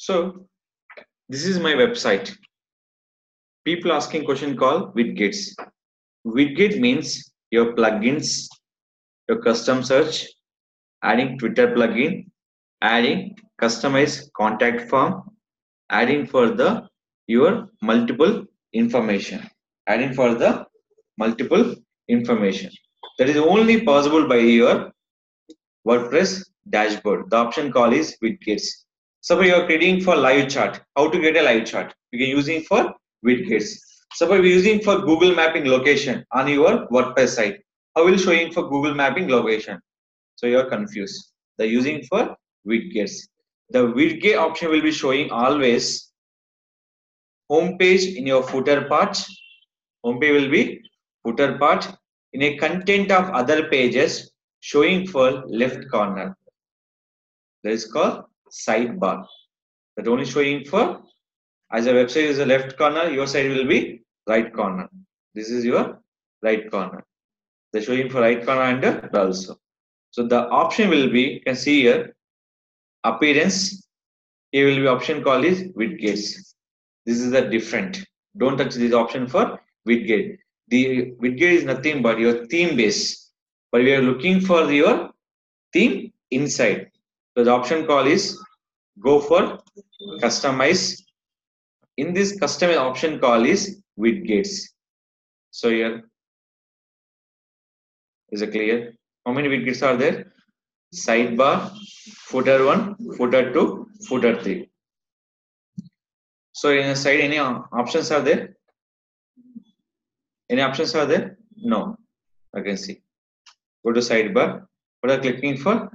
So this is my website. People asking question called widgets. Widget means your plugins, your custom search, adding Twitter plugin, adding customized contact form, adding for the your multiple information, adding for the multiple information. That is only possible by your WordPress dashboard. The option call is widgets. Suppose you are creating for live chat. How to get a live chat? You can using for widgets. Suppose we are using for Google mapping location on your WordPress site. How will showing for Google mapping location? So you are confused. The using for widgets. The widget option will be showing always home page in your footer part. Home page will be footer part in a content of other pages showing for left corner. That is called sidebar. That only showing for as a website is the left corner, your side will be right corner. This is your right corner. The showing for right corner and also. So the option will be, you can see here, appearance. Here will be option called is widgets. This is the different. Don't touch this option for widget. The widget is nothing but your theme base. But we are looking for your theme inside. So the option call is go for customize. In this customize option call is widgets. So here is it clear? How many widgets are there? Sidebar, footer 1, footer 2, footer 3. So in the side, any options are there? Any options are there? No. I can see. Go to sidebar. What are you clicking for?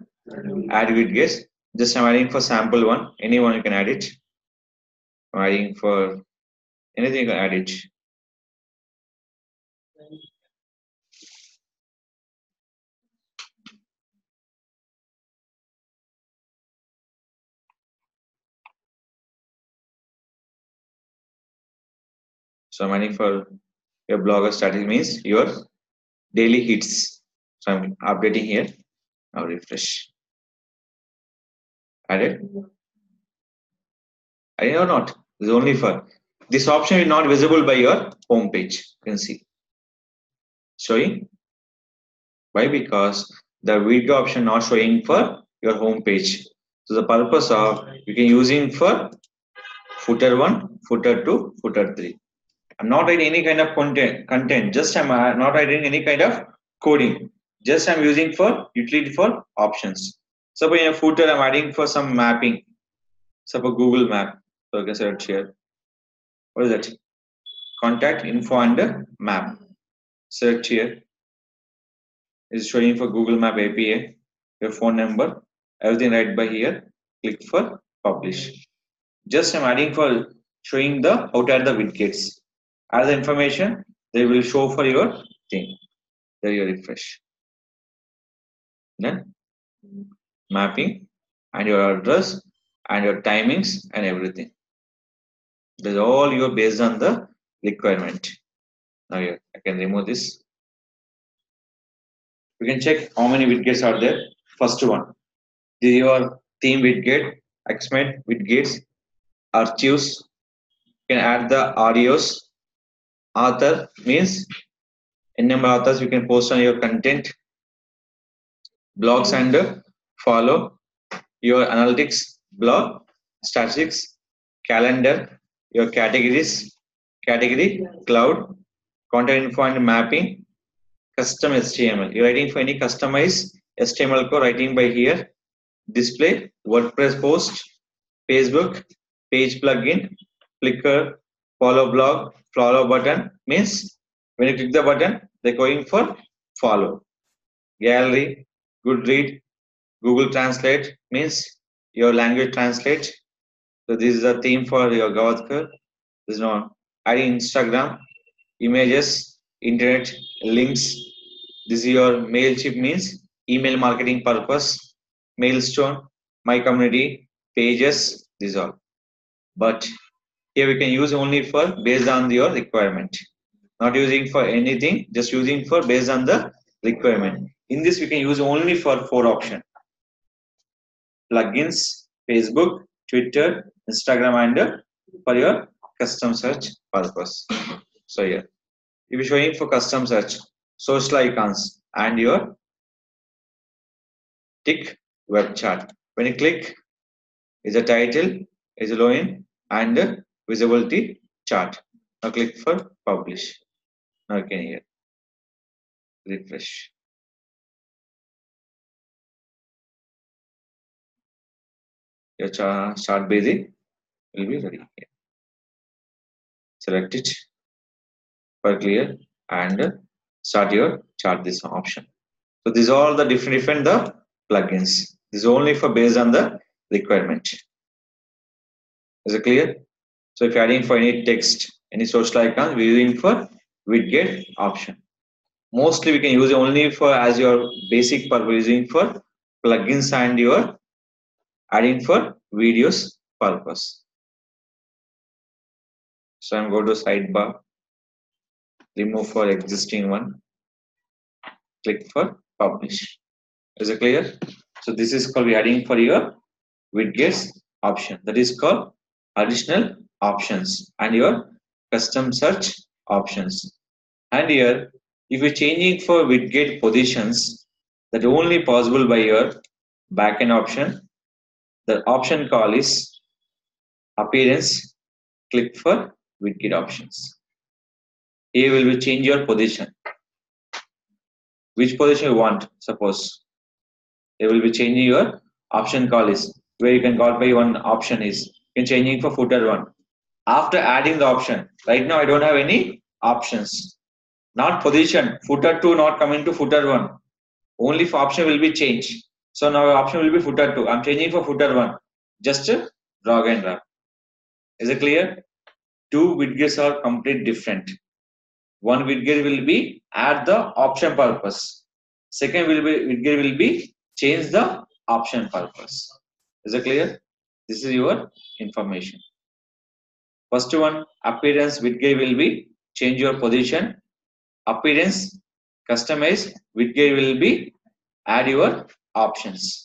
Add widgets. Just I'm adding for sample one. Anyone you can add it. I'm adding for anything you can add it. So I'm adding for your blogger strategy means your daily hits. So I'm updating here. Now refresh. Added. I know not. This is only for this option is not visible by your home page. You can see. Showing. Why? Because the video option not showing for your home page. So the purpose of you can using for footer 1, footer 2, footer 3. I'm not writing any kind of content. Just I'm not writing any kind of coding. Just I'm using for utility for options. Suppose in a footer I'm adding for some mapping. Suppose Google Map. So I can search here. What is that? Contact info and map. Search here. Is showing for Google Map API. Your phone number. Everything right by here. Click for publish. Just I'm adding for showing the how to add the widgets. As the information, they will show for your thing. There you refresh. Then mapping and your address and your timings and everything. That's all you based on the requirement. Now here I can remove this. You can check how many widgets are there. First one. This is your theme widget, Xmed widgets, archives. You can add the audios. Author means in number of authors you can post on your content. Blogs and follow your analytics, blog, statistics, calendar, your categories, category, cloud, content info and mapping, custom HTML. You're writing for any customized HTML code writing by here, display, WordPress post, Facebook, page plugin, Flickr, follow blog, follow button means when you click the button, they're going for follow. Gallery, Goodread, Google Translate means your language translate. So this is a theme for your Gavaskar. This is not adding Instagram, images, internet, links. This is your Mailchimp means email marketing purpose, Mailstone, my community, pages, these all. But here we can use only for based on your requirement. Not using for anything, just using for based on the requirement. In this we can use only for 4 options. Plugins, Facebook, Twitter, Instagram, and for your custom search purpose. So here, if you're showing for custom search, social icons and your tick web chart. When you click, is a title, is a login, and a visibility chart. Now click for publish. Now you can here refresh. Your chart basic will be ready here. Select it for clear and start your chart this option. So these are all the different the plugins. This is only for based on the requirement. Is it clear? So if you're adding for any text, any social icon, we're using for widget option. Mostly we can use it only for as your basic purpose, using for plugins and your adding for videos purpose. So I'm going to sidebar, remove for existing one, click for publish. Is it clear? So this is called we adding for your widgets option. That is called additional options and your custom search options. And here, if you're changing for widget positions, that only possible by your backend option. The option call is appearance. Click for widget options. Here will be change your position. Which position you want? Suppose it will be changing your option call is where you can call by one option is in changing for footer one. After adding the option, right now I don't have any options. Not position, footer 2 not coming to footer 1. Only for option will be changed. So now option will be footer 2. I'm changing for footer 1. Just drag and drop. Is it clear? Two widgets are completely different. One widget will be add the option purpose. Second widget will be change the option purpose. Is it clear? This is your information. First one, appearance widget will be change your position. Appearance, customize widget will be add your options.